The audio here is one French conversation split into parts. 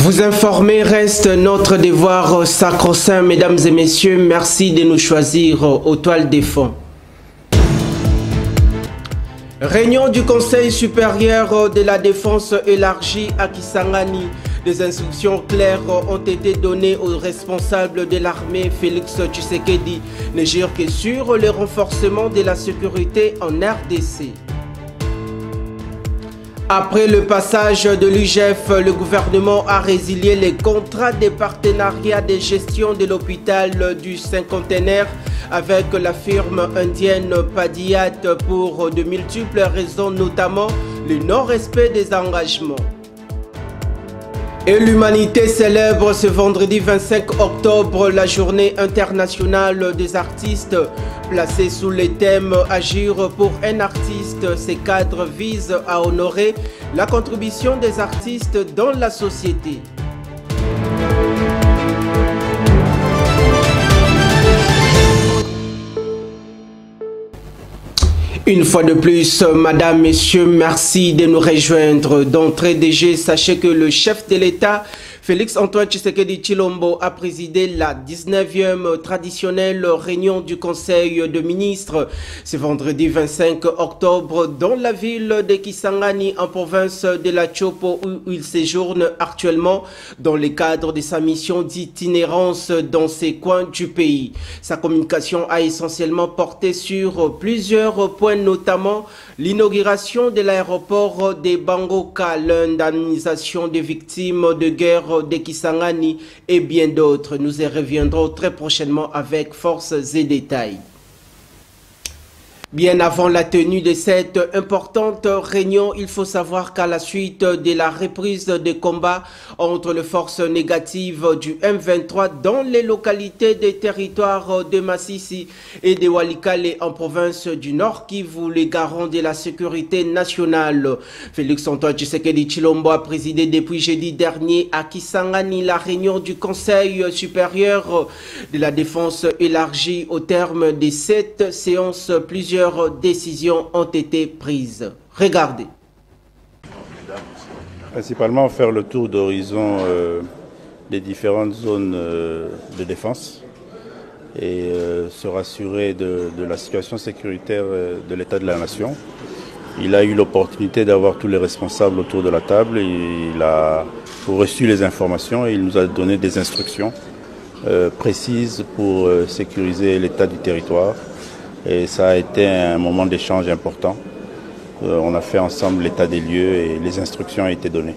Vous informer reste notre devoir sacro-saint, mesdames et messieurs. Merci de nous choisir aux toiles des fonds. Réunion du Conseil supérieur de la défense élargie à Kisangani. Des instructions claires ont été données aux responsables de l'armée Félix Tshisekedi, ne gire que sur le renforcement de la sécurité en RDC. Après le passage de l'UGF, le gouvernement a résilié les contrats de partenariat de gestion de l'hôpital du cinquantenaire avec la firme indienne Padiat pour de multiples raisons, notamment le non-respect des engagements. Et l'humanité célèbre ce vendredi 25 octobre la journée internationale des artistes. Placée sous le thème « Agir pour un artiste », ces cadres visent à honorer la contribution des artistes dans la société. Une fois de plus, madame, messieurs, merci de nous rejoindre. D'entrée de jeu, sachez que le chef de l'État, Félix Antoine Tshisekedi Tshilombo, a présidé la 19e traditionnelle réunion du Conseil de ministres ce vendredi 25 octobre dans la ville de Kisangani, en province de la Chopo, où il séjourne actuellement dans le cadre de sa mission d'itinérance dans ces coins du pays. Sa communication a essentiellement porté sur plusieurs points, notamment l'inauguration de l'aéroport de Bangoka, l'indemnisation des victimes de guerre de Kisangani et bien d'autres. Nous y reviendrons très prochainement avec force et détails. Bien avant la tenue de cette importante réunion, il faut savoir qu'à la suite de la reprise des combats entre les forces négatives du M23 dans les localités des territoires de Massissi et de Walikale en province du Nord Kivu, les garants de la sécurité nationale, Félix Antoine Tshisekedi Tshilombo a présidé depuis jeudi dernier à Kisangani la réunion du Conseil supérieur de la défense élargie. Au terme de cette séance, plusieurs décisions ont été prises. Regardez. Principalement faire le tour d'horizon des différentes zones de défense et se rassurer de la situation sécuritaire de l'état de la nation. Il a eu l'opportunité d'avoir tous les responsables autour de la table. Il a reçu les informations et il nous a donné des instructions précises pour sécuriser l'état du territoire. Et ça a été un moment d'échange important. On a fait ensemble l'état des lieux et les instructions ont été données.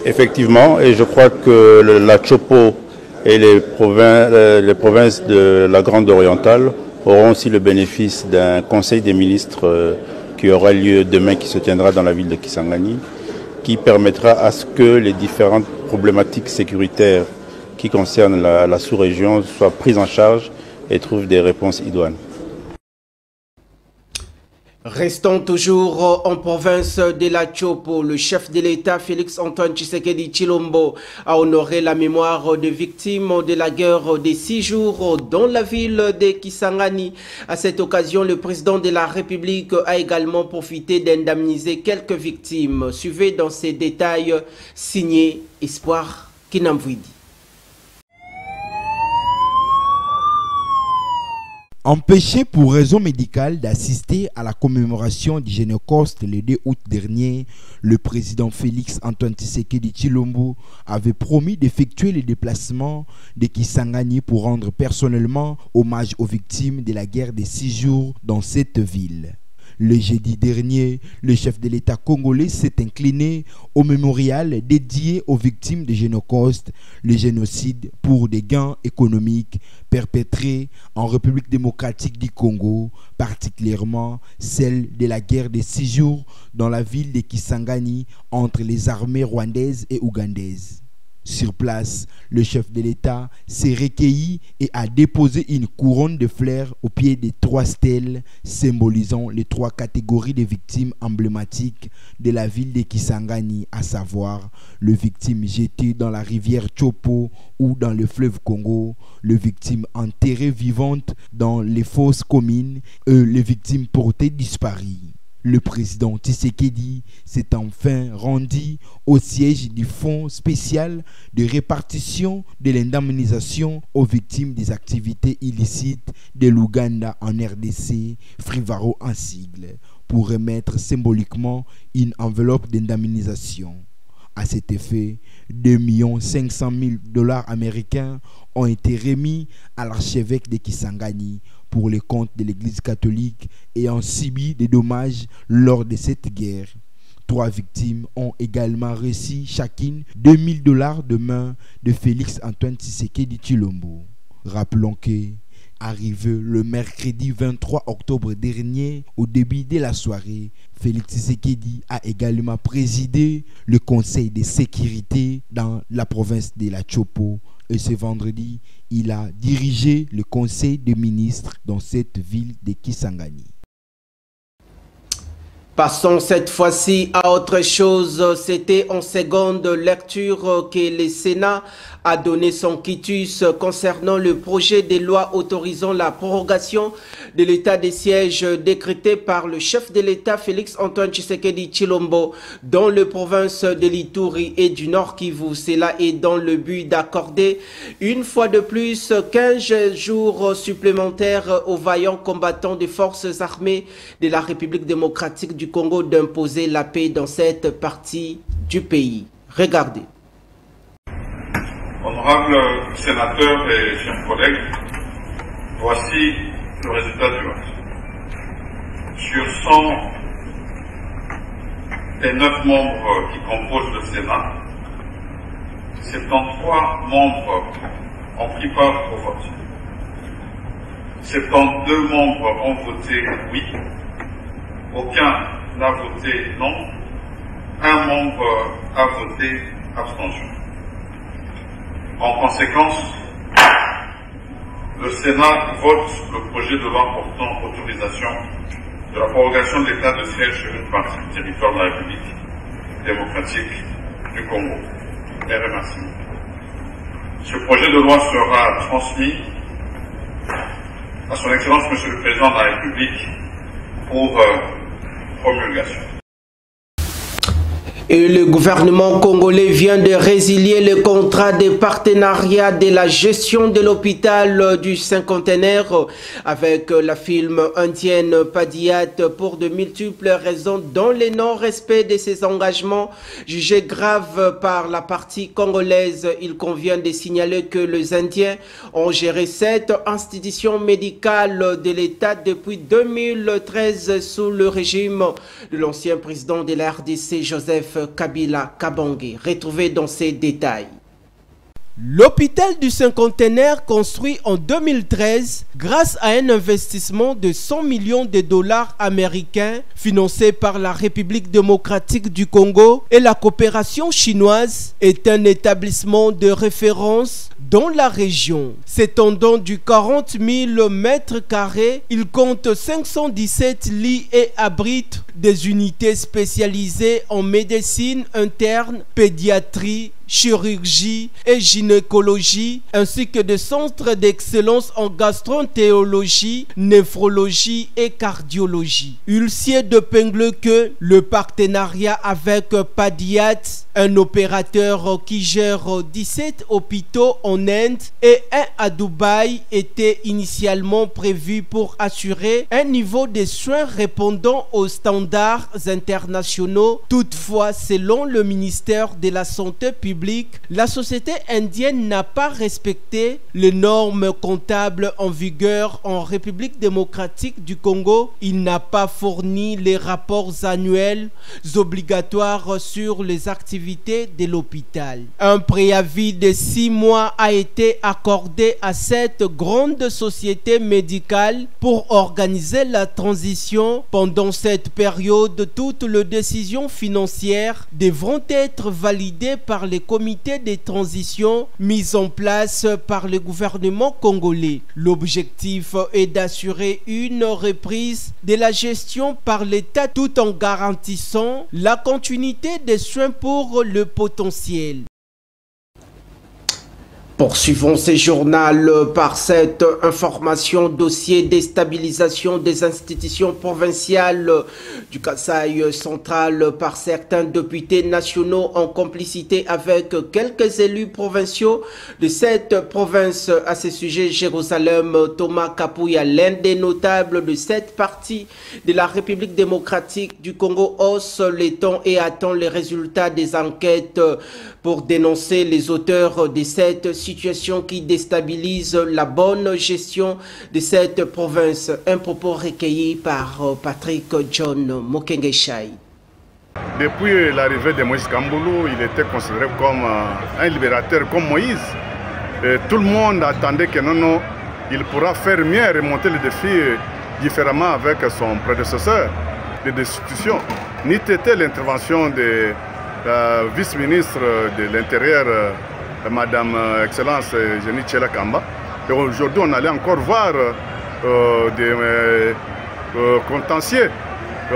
Effectivement, et je crois que la Chopo et les provinces de la Grande Orientale auront aussi le bénéfice d'un conseil des ministres qui aura lieu demain, qui se tiendra dans la ville de Kisangani, qui permettra à ce que les différentes problématiques sécuritaires qui concernent la sous-région soient prises en charge et trouvent des réponses idoines. Restons toujours en province de la Chopo. Le chef de l'État, Félix Antoine Tshisekedi Tshilombo, a honoré la mémoire des victimes de la guerre des 6 jours dans la ville de Kisangani. À cette occasion, le président de la République a également profité d'indemniser quelques victimes. Suivez dans ces détails, signé Espoir Kinamvidi. Empêché pour raison médicale d'assister à la commémoration du Génocoste le 2 août dernier, le président Félix Antoine Tshisekedi Tshilombo avait promis d'effectuer les déplacements de Kisangani pour rendre personnellement hommage aux victimes de la guerre des 6 jours dans cette ville. Le jeudi dernier, le chef de l'État congolais s'est incliné au mémorial dédié aux victimes de Génocoste, le génocide pour des gains économiques perpétrés en République démocratique du Congo, particulièrement celle de la guerre des 6 jours dans la ville de Kisangani entre les armées rwandaises et ougandaises. Sur place, le chef de l'État s'est recueilli et a déposé une couronne de fleurs au pied des 3 stèles symbolisant les 3 catégories de victimes emblématiques de la ville de Kisangani, à savoir les victimes jetées dans la rivière Chopo ou dans le fleuve Congo, les victimes enterrées vivantes dans les fosses communes et les victimes portées disparues. Le président Tshisekedi s'est enfin rendu au siège du Fonds spécial de répartition de l'indemnisation aux victimes des activités illicites de l'Ouganda en RDC, Frivaro en sigle, pour remettre symboliquement une enveloppe d'indemnisation. À cet effet, 2 500 000 $ américains ont été remis à l'archevêque de Kisangani pour les comptes de l'Église catholique ayant subi des dommages lors de cette guerre. 3 victimes ont également reçu chacune 2 000 $ de main de Félix Antoine Tshisekedi Tshilombo. Rappelons que, arrivé le mercredi 23 octobre dernier, au début de la soirée, Félix Tshisekedi a également présidé le Conseil de sécurité dans la province de la Chopo. Et ce vendredi, il a dirigé le Conseil des ministres dans cette ville de Kisangani. Passons cette fois-ci à autre chose. C'était en seconde lecture que le Sénat a donné son quitus concernant le projet de loi autorisant la prorogation de l'état de siège décrété par le chef de l'État Félix Antoine Tshisekedi Tshilombo dans les provinces de l'Ituri et du Nord Kivu. Cela est dans le but d'accorder une fois de plus 15 jours supplémentaires aux vaillants combattants des forces armées de la République démocratique du Congo d'imposer la paix dans cette partie du pays. Regardez. Honorables sénateurs et chers collègues, voici le résultat du vote. Sur 109 membres qui composent le Sénat, 73 membres ont pris part au vote. 72 membres ont voté oui, aucun n'a voté non, un membre a voté abstention. En conséquence, le Sénat vote le projet de loi portant autorisation de la prorogation de l'état de siège sur une partie du territoire de la République démocratique du Congo. Les remerciements. Ce projet de loi sera transmis à son Excellence Monsieur le Président de la République pour promulgation. Et le gouvernement congolais vient de résilier le contrat de partenariat de la gestion de l'hôpital du cinquantenaire avec la firme indienne Padiat pour de multiples raisons, dont le non-respect de ses engagements jugés graves par la partie congolaise. Il convient de signaler que les Indiens ont géré cette institution médicale de l'État depuis 2013 sous le régime de l'ancien président de la RDC, Joseph Kabila Kabange. Retrouvez dans ces détails. L'hôpital du cinquantenaire construit en 2013 grâce à un investissement de 100 millions de dollars américains financé par la République démocratique du Congo et la coopération chinoise est un établissement de référence dans la région. S'étendant du 40 000 mètres carrés, il compte 517 lits et abrite des unités spécialisées en médecine interne, pédiatrie, chirurgie et gynécologie, ainsi que des centres d'excellence en gastroentérologie, néphrologie et cardiologie. Ulcier d'épingler que le partenariat avec Padiat, un opérateur qui gère 17 hôpitaux en Inde et un à Dubaï, était initialement prévu pour assurer un niveau de soins répondant aux standards internationaux. Toutefois, selon le ministère de la Santé publique, la société indienne n'a pas respecté les normes comptables en vigueur en République démocratique du Congo. Il n'a pas fourni les rapports annuels obligatoires sur les activités de l'hôpital. Un préavis de 6 mois a été accordé à cette grande société médicale pour organiser la transition. Pendant cette période, toutes les décisions financières devront être validées par les comités de transition mis en place par le gouvernement congolais. L'objectif est d'assurer une reprise de la gestion par l'État tout en garantissant la continuité des soins pour le potentiel. Poursuivons ces journaux par cette information, dossier déstabilisation des institutions provinciales du Kasaï central par certains députés nationaux en complicité avec quelques élus provinciaux de cette province. À ce sujet, Jérusalem, Thomas Kapouya, l'un des notables de cette partie de la République démocratique du Congo, hausse les tons et attend les résultats des enquêtes pour dénoncer les auteurs de cette situation qui déstabilise la bonne gestion de cette province. Un propos recueilli par Patrick John Mokengeshai. Depuis l'arrivée de Moïse Kamboulou, il était considéré comme un libérateur, comme Moïse. Et tout le monde attendait que non, il pourra faire mieux et remonter les défis différemment avec son prédécesseur de destitution. Ni était l'intervention de la vice-ministre de l'Intérieur, Madame Excellence Jenny Tchela Kamba. Et aujourd'hui, on allait encore voir des contentieux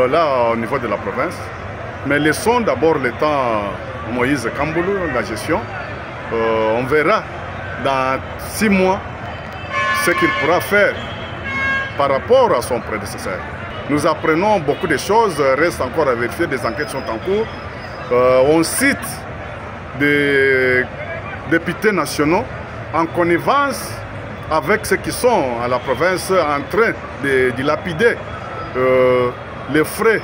là au niveau de la province. Mais laissons d'abord le temps Moïse Kamboulou, la gestion. On verra dans 6 mois ce qu'il pourra faire par rapport à son prédécesseur. Nous apprenons beaucoup de choses, reste encore à vérifier, des enquêtes sont en cours. On cite des députés nationaux en connivence avec ceux qui sont à la province en train de dilapider les frais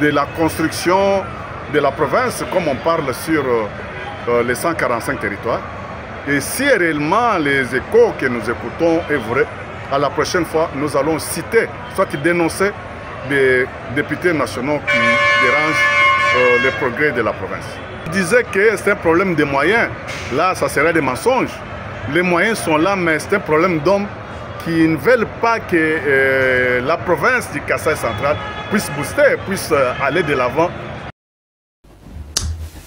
de la construction de la province, comme on parle sur les 145 territoires. Et si réellement les échos que nous écoutons est vrai, à la prochaine fois, nous allons citer, soit dénoncer des députés nationaux qui dérangent les progrès de la province. Je disais que c'est un problème de moyens. Là, ça serait des mensonges. Les moyens sont là, mais c'est un problème d'hommes qui ne veulent pas que la province du Kasaï central puisse booster, puisse aller de l'avant.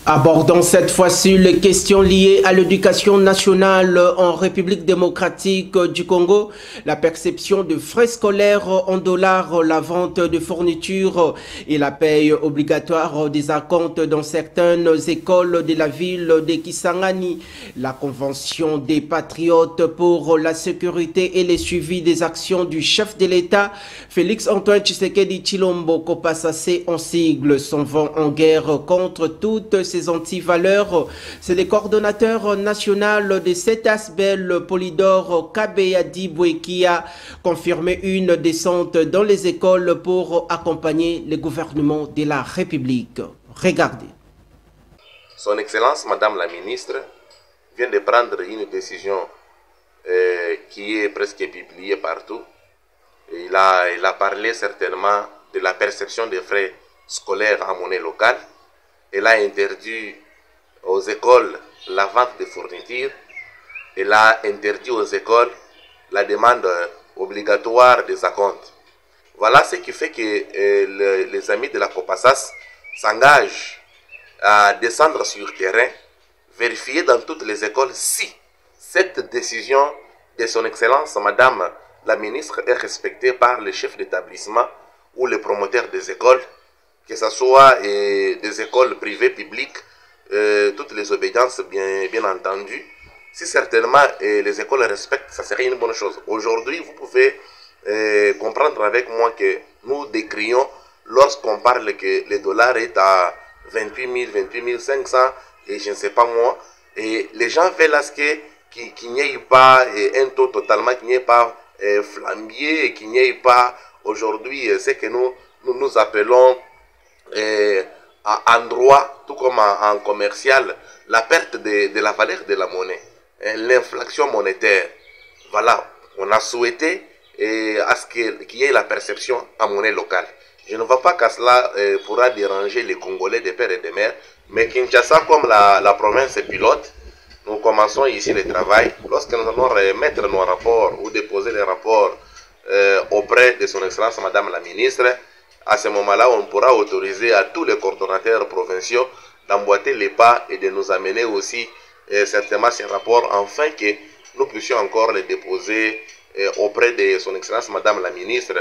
Abordons cette fois-ci les questions liées à l'éducation nationale en République démocratique du Congo. La perception de frais scolaires en dollars, la vente de fournitures et la paye obligatoire des acomptes dans certaines écoles de la ville de Kisangani. La convention des patriotes pour la sécurité et le suivi des actions du chef de l'État, Félix Antoine Tshisekedi Tshilombo Kopasase en sigle, s'en vont en guerre contre toutes ces anti-valeurs. C'est le coordonnateur national de cet ASBEL, Polydor Kabeyadibwe, qui a confirmé une descente dans les écoles pour accompagner le gouvernement de la République. Regardez. Son Excellence, Madame la Ministre, vient de prendre une décision qui est presque publiée partout. Il a parlé certainement de la perception des frais scolaires en monnaie locale. Elle a interdit aux écoles la vente de fournitures. Elle a interdit aux écoles la demande obligatoire des acomptes. Voilà ce qui fait que les amis de la COPASAS s'engagent à descendre sur le terrain, vérifier dans toutes les écoles si cette décision de son Excellence, Madame la Ministre, est respectée par les chefs d'établissement ou les promoteurs des écoles, que ce soit des écoles privées, publiques, toutes les obédiences bien entendu. Si certainement les écoles respectent, ça serait une bonne chose. Aujourd'hui, vous pouvez comprendre avec moi que nous décrions lorsqu'on parle que le dollar est à 28 000, 28 500 et je ne sais pas moi. Et les gens veulent à ce qu'il n'y ait pas un taux totalement, qu'il n'y ait pas flambier et qu'il n'y ait pas aujourd'hui ce que nous appelons en droit, tout comme en commercial, la perte de la valeur de la monnaie, l'inflation monétaire. Voilà, on a souhaité à ce qu'il y ait la perception en monnaie locale. Je ne vois pas qu'à cela pourra déranger les Congolais des pères et des mères, mais Kinshasa, comme la province pilote, nous commençons ici le travail. Lorsque nous allons remettre nos rapports ou déposer les rapports auprès de son Excellence Madame la Ministre, à ce moment-là, on pourra autoriser à tous les coordonnateurs provinciaux d'emboîter les pas et de nous amener aussi certainement ces rapports, afin que nous puissions encore les déposer auprès de son Excellence Madame la Ministre.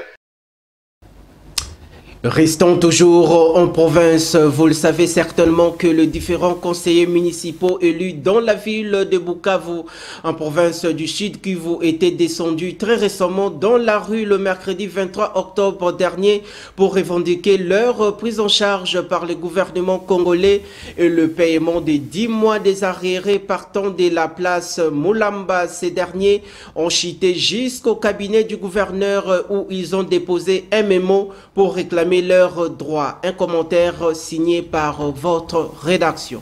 Restons toujours en province. Vous le savez certainement que les différents conseillers municipaux élus dans la ville de Bukavu, en province du Sud Kivu, étaient descendus très récemment dans la rue le mercredi 23 octobre dernier pour revendiquer leur prise en charge par le gouvernement congolais et le paiement des 10 mois des arriérés partant de la place Moulamba. Ces derniers ont chuté jusqu'au cabinet du gouverneur où ils ont déposé un mémo pour réclamer leurs droits. Un commentaire signé par votre rédaction.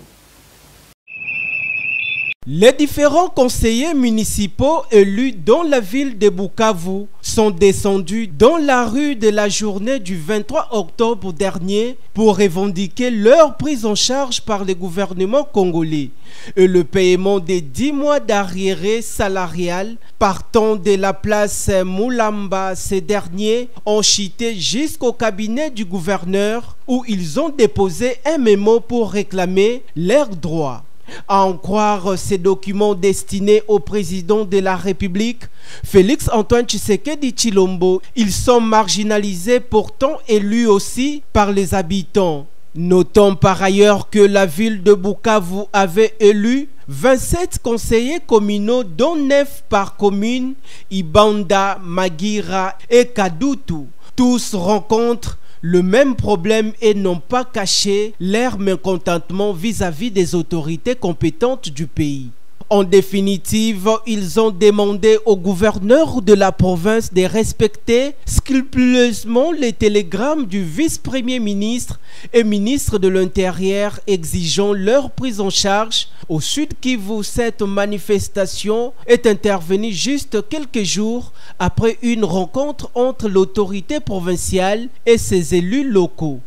Les différents conseillers municipaux élus dans la ville de Bukavu sont descendus dans la rue de la journée du 23 octobre dernier pour revendiquer leur prise en charge par le gouvernement congolais et le paiement des 10 mois d'arriérés salarial partant de la place Moulamba. Ces derniers ont chuté jusqu'au cabinet du gouverneur où ils ont déposé un mémo pour réclamer leurs droits. À en croire ces documents destinés au président de la République, Félix Antoine Tshisekedi Tshilombo, ils sont marginalisés pourtant élus aussi par les habitants. Notons par ailleurs que la ville de Bukavu avait élu 27 conseillers communaux dont 9 par commune, Ibanda, Magira et Kadutu. Tous rencontrent le même problème et n'ont pas caché leur mécontentement vis-à-vis des autorités compétentes du pays. En définitive, ils ont demandé au gouverneur de la province de respecter scrupuleusement les télégrammes du vice-premier ministre et ministre de l'Intérieur exigeant leur prise en charge. Au Sud Kivu, cette manifestation est intervenue juste quelques jours après une rencontre entre l'autorité provinciale et ses élus locaux.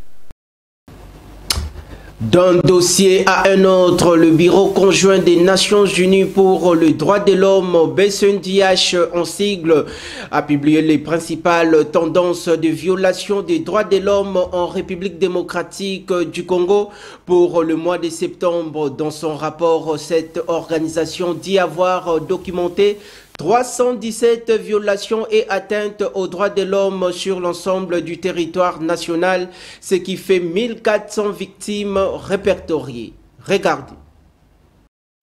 D'un dossier à un autre, le Bureau conjoint des Nations Unies pour le droit de l'homme, BCNDH en sigle, a publié les principales tendances de violation des droits de l'homme en République démocratique du Congo pour le mois de septembre. Dans son rapport, cette organisation dit avoir documenté 317 violations et atteintes aux droits de l'homme sur l'ensemble du territoire national, ce qui fait 1400 victimes répertoriées. Regardez.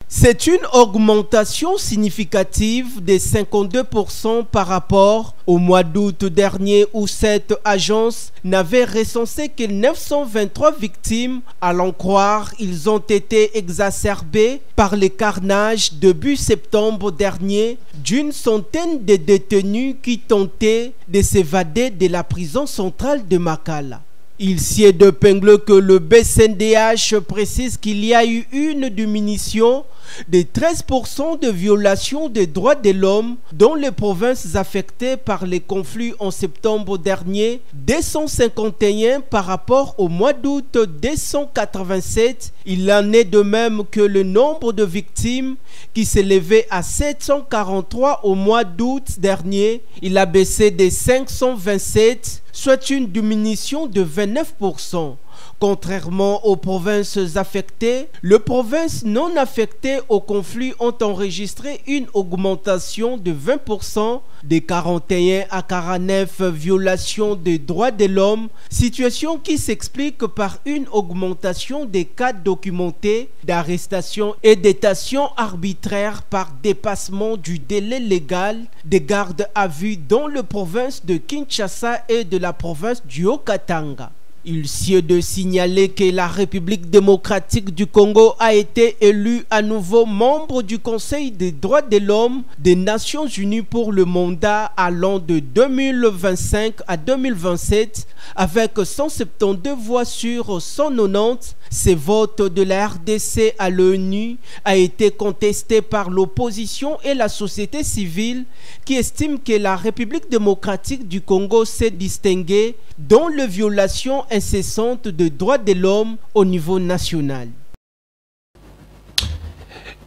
C'est une augmentation significative de 52% par rapport au mois d'août dernier où cette agence n'avait recensé que 923 victimes. À l'en croire, ils ont été exacerbés par les carnages début septembre dernier d'une centaine de détenus qui tentaient de s'évader de la prison centrale de Makala. Il s'y est d'épingler que le BCNDH précise qu'il y a eu une diminution de 13% de violations des droits de l'homme dans les provinces affectées par les conflits en septembre dernier, 251 par rapport au mois d'août 287. Il en est de même que le nombre de victimes qui s'élevait à 743 au mois d'août dernier, il a baissé de 527, soit une diminution de 29%. Contrairement aux provinces affectées, les provinces non affectées au conflit ont enregistré une augmentation de 20%, de 41 à 49 violations des droits de l'homme, situation qui s'explique par une augmentation des cas documentés d'arrestation et détention arbitraire par dépassement du délai légal, des gardes à vue dans les provinces de Kinshasa et de la province du Haut-Katanga. Il s'y est de signaler que la République démocratique du Congo a été élue à nouveau membre du Conseil des droits de l'homme des Nations Unies pour le mandat allant de 2025 à 2027 avec 172 voix sur 190. Ce vote de la RDC à l'ONU a été contesté par l'opposition et la société civile qui estiment que la République démocratique du Congo s'est distinguée dans les violations incessantes des droits de l'homme au niveau national.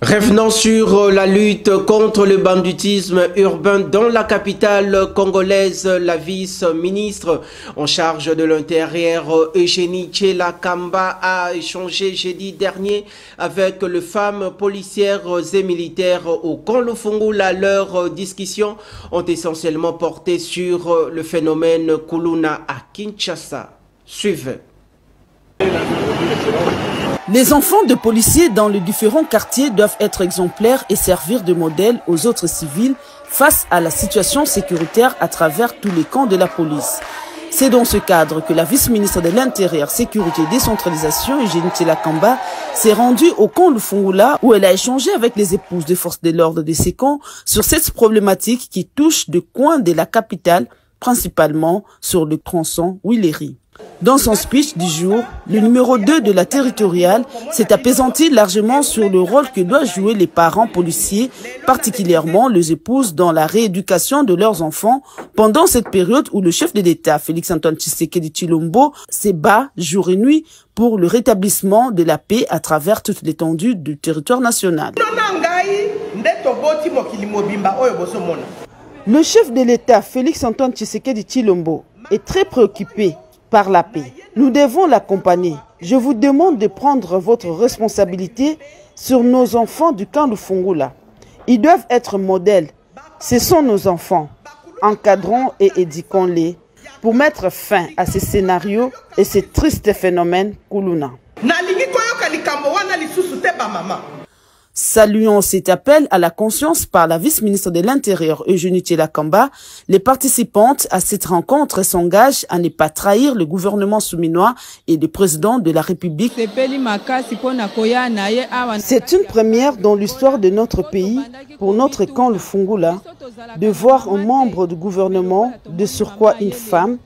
Revenons sur la lutte contre le banditisme urbain dans la capitale congolaise. La vice-ministre en charge de l'Intérieur, Eugénie Tchela Kamba, a échangé jeudi dernier avec les femmes policières et militaires au camp Lufungula. Leurs discussions ont essentiellement porté sur le phénomène Kuluna à Kinshasa. Suivez. Les enfants de policiers dans les différents quartiers doivent être exemplaires et servir de modèle aux autres civils face à la situation sécuritaire à travers tous les camps de la police. C'est dans ce cadre que la vice-ministre de l'Intérieur, Sécurité et Décentralisation, Eugénie Tshilakamba, s'est rendue au camp Lufungula où elle a échangé avec les épouses des forces de l'ordre de ces camps sur cette problématique qui touche de coins de la capitale, principalement sur le tronçon Willery. Dans son speech du jour, le numéro 2 de la territoriale s'est apaisanti largement sur le rôle que doivent jouer les parents policiers, particulièrement les épouses, dans la rééducation de leurs enfants pendant cette période où le chef de l'État, Félix-Antoine Tshisekedi Tshilombo, se bat jour et nuit pour le rétablissement de la paix à travers toute l'étendue du territoire national. Le chef de l'État, Félix-Antoine Tshisekedi Tshilombo, est très préoccupé par la paix. Nous devons l'accompagner. Je vous demande de prendre votre responsabilité sur nos enfants du camp Lufungula. Ils doivent être modèles. Ce sont nos enfants. Encadrons et éduquons-les pour mettre fin à ces scénarios et ces tristes phénomènes Kuluna. Saluons cet appel à la conscience par la vice-ministre de l'Intérieur, Eugénie Tshilakamba. Les participantes à cette rencontre s'engagent à ne pas trahir le gouvernement souminois et le président de la République. C'est une première dans l'histoire de notre pays, pour notre camp Lufungula, de voir un membre du gouvernement, de surcroît une femme,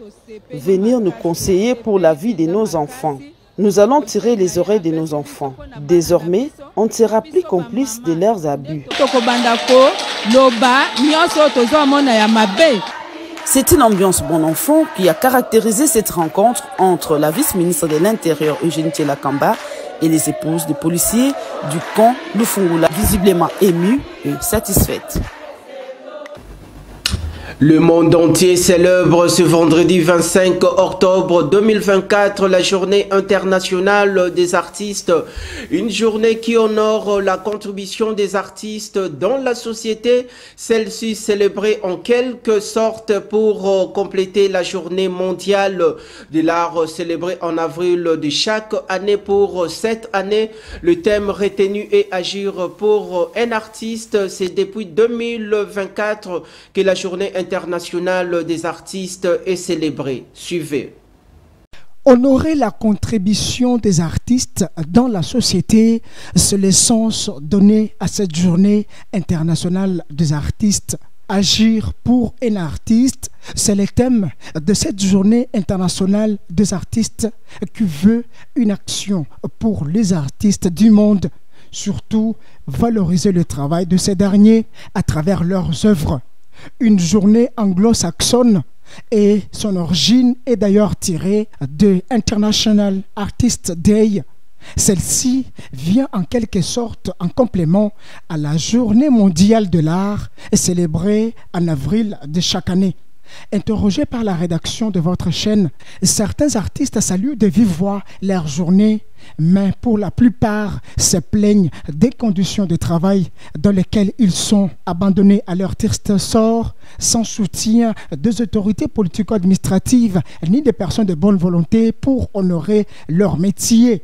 venir nous conseiller pour la vie de nos enfants. Nous allons tirer les oreilles de nos enfants. Désormais, on ne sera plus complice de leurs abus. C'est une ambiance bon enfant qui a caractérisé cette rencontre entre la vice-ministre de l'Intérieur, Eugénie Tshilakamba, et les épouses des policiers du camp Lufungula, visiblement émues et satisfaites. Le monde entier célèbre ce vendredi 25 octobre 2024 la journée internationale des artistes. Une journée qui honore la contribution des artistes dans la société. Celle-ci célébrée en quelque sorte pour compléter la journée mondiale de l'art célébrée en avril de chaque année. Pour cette année, le thème retenu est agir pour un artiste. C'est depuis 2024 que la journée internationale des artistes est célébrée. Suivez. Honorer la contribution des artistes dans la société, c'est le sens donné à cette journée internationale des artistes. Agir pour un artiste, c'est le thème de cette journée internationale des artistes qui veut une action pour les artistes du monde, surtout valoriser le travail de ces derniers à travers leurs œuvres. Une journée anglo-saxonne et son origine est d'ailleurs tirée de International Artists Day. Celle-ci vient en quelque sorte en complément à la journée mondiale de l'art célébrée en avril de chaque année. Interrogé par la rédaction de votre chaîne, certains artistes saluent de vive voix leur journée, mais pour la plupart se plaignent des conditions de travail dans lesquelles ils sont abandonnés à leur triste sort, sans soutien des autorités politico-administratives ni des personnes de bonne volonté pour honorer leur métier.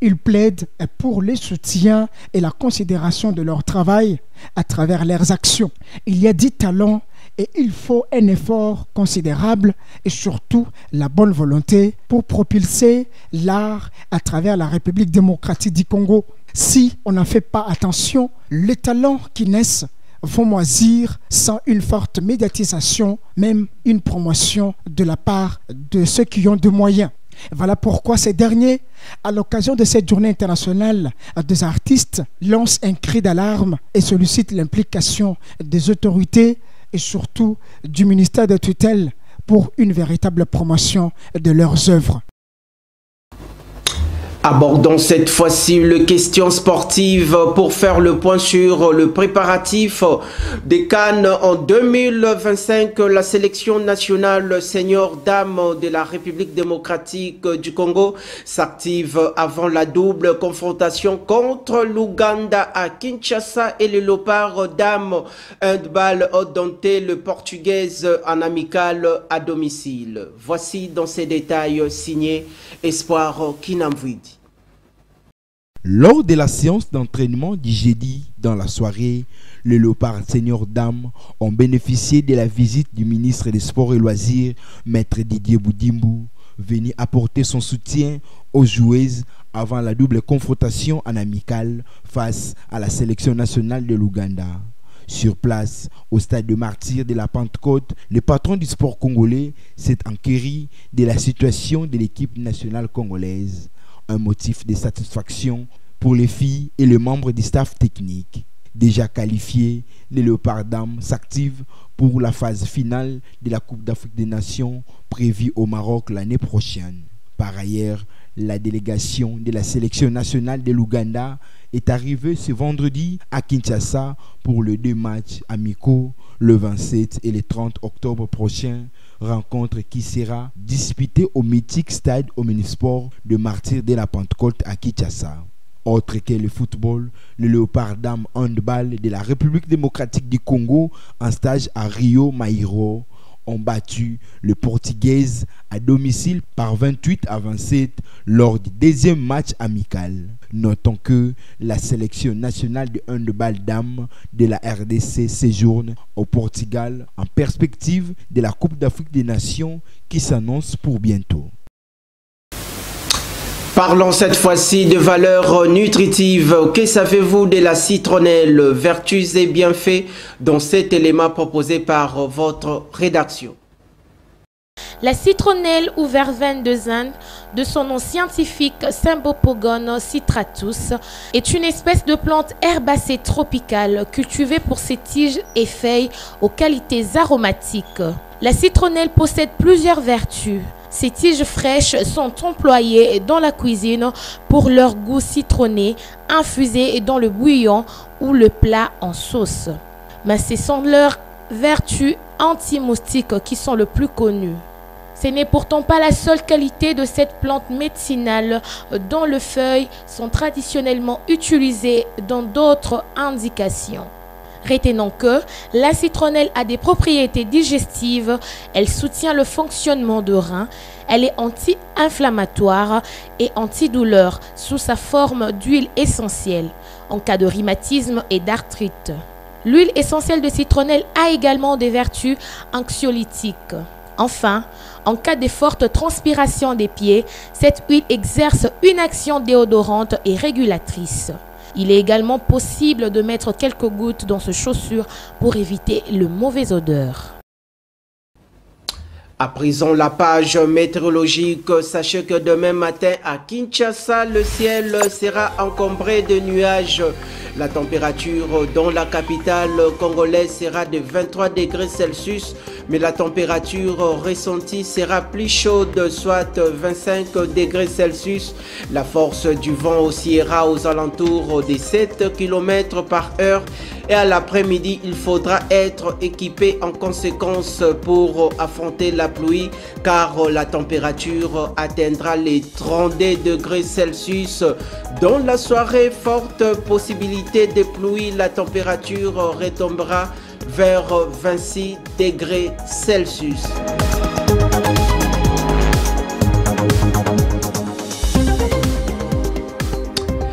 Ils plaident pour les soutiens et la considération de leur travail à travers leurs actions. Il y a 10 talents et il faut un effort considérable et surtout la bonne volonté pour propulser l'art à travers la République démocratique du Congo. Si on n'en fait pas attention, les talents qui naissent vont moisir sans une forte médiatisation, même une promotion de la part de ceux qui ont de moyens. Voilà pourquoi ces derniers, à l'occasion de cette journée internationale des artistes, lancent un cri d'alarme et sollicitent l'implication des autorités et surtout du ministère de tutelle pour une véritable promotion de leurs œuvres. Abordons cette fois-ci les questions sportives pour faire le point sur le préparatif des CAN en 2025. La sélection nationale senior-dame de la République démocratique du Congo s'active avant la double confrontation contre l'Ouganda à Kinshasa et les Léopards dames handball dompté le portugaise en amical à domicile. Voici dans ces détails signé Espoir Kinamvidi. Lors de la séance d'entraînement du jeudi dans la soirée, les Léopards seniors dames ont bénéficié de la visite du ministre des Sports et Loisirs, Maître Didier Boudimbu, venu apporter son soutien aux joueuses avant la double confrontation en amicale face à la sélection nationale de l'Ouganda. Sur place, au stade de Martyrs de la Pentecôte, le patron du sport congolais s'est enquéri de la situation de l'équipe nationale congolaise. Un motif de satisfaction pour les filles et les membres du staff technique. Déjà qualifiés, les Léopards dames s'activent pour la phase finale de la Coupe d'Afrique des Nations prévue au Maroc l'année prochaine. Par ailleurs, la délégation de la sélection nationale de l'Ouganda est arrivée ce vendredi à Kinshasa pour les 2 matchs amicaux le 27 et le 30 octobre prochain, rencontre qui sera disputée au mythique stade Omnisport de Martyrs de la Pentecôte à Kinshasa. Autre que le football, les Léopards dames handball de la République démocratique du Congo en stage à Rio Maïro ont battu le Portugaise à domicile par 28-27 lors du deuxième match amical. Notons que la sélection nationale de handball dames de la RDC séjourne au Portugal en perspective de la Coupe d'Afrique des Nations qui s'annonce pour bientôt. Parlons cette fois-ci de valeurs nutritives. Que savez-vous de la citronnelle? Vertus et bienfaits dans cet élément proposé par votre rédaction. La citronnelle ou verveine de Inde, de son nom scientifique Symbopogon citratus, est une espèce de plante herbacée tropicale cultivée pour ses tiges et feuilles aux qualités aromatiques. La citronnelle possède plusieurs vertus. Ces tiges fraîches sont employées dans la cuisine pour leur goût citronné, infusées dans le bouillon ou le plat en sauce. Mais ce sont leurs vertus anti-moustiques qui sont le plus connues. Ce n'est pourtant pas la seule qualité de cette plante médicinale dont les feuilles sont traditionnellement utilisées dans d'autres indications. Retenons que la citronnelle a des propriétés digestives, elle soutient le fonctionnement des reins, elle est anti-inflammatoire et antidouleur sous sa forme d'huile essentielle en cas de rhumatisme et d'arthrite. L'huile essentielle de citronnelle a également des vertus anxiolytiques. Enfin, en cas de forte transpiration des pieds, cette huile exerce une action déodorante et régulatrice. Il est également possible de mettre quelques gouttes dans ces chaussures pour éviter le mauvais odeur. À présent, la page météorologique. Sachez que demain matin à Kinshasa, le ciel sera encombré de nuages. La température dans la capitale congolaise sera de 23 degrés Celsius, mais la température ressentie sera plus chaude, soit 25 degrés Celsius. La force du vent oscillera aux alentours des 7 km par heure. Et à l'après-midi, il faudra être équipé en conséquence pour affronter la pluie, car la température atteindra les 32 degrés Celsius. Dans la soirée, forte possibilité de pluie, la température retombera vers 26 degrés Celsius.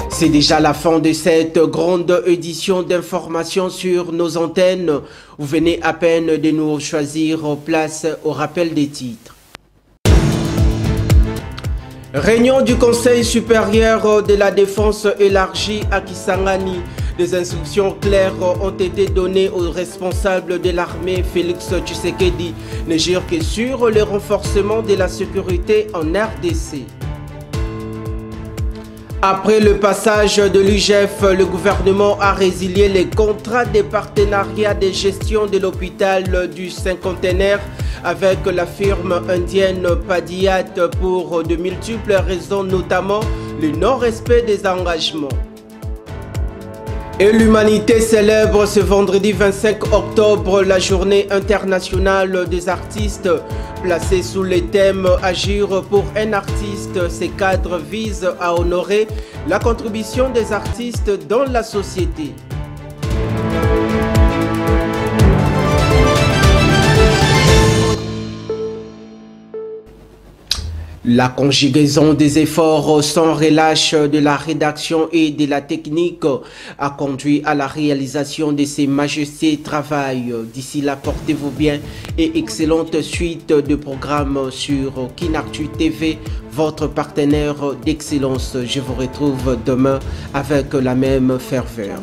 C'est déjà la fin de cette grande édition d'information sur nos antennes. Vous venez à peine de nous choisir. Place au rappel des titres. Réunion du Conseil supérieur de la défense élargie à Kisangani. Des instructions claires ont été données aux responsables de l'armée Félix Tshisekedi, ne gire que sur le renforcement de la sécurité en RDC. Après le passage de l'UGF, le gouvernement a résilié les contrats de partenariat de gestion de l'hôpital du cinquantenaire avec la firme indienne Padiat pour de multiples raisons, notamment le non-respect des engagements. Et l'humanité célèbre ce vendredi 25 octobre la journée internationale des artistes. Placée sous le thème « Agir pour un artiste », ces cadres visent à honorer la contribution des artistes dans la société. La conjugaison des efforts sans relâche de la rédaction et de la technique a conduit à la réalisation de ces majestés travail. D'ici là, portez-vous bien et excellente suite de programmes sur Kinactu TV, votre partenaire d'excellence. Je vous retrouve demain avec la même ferveur.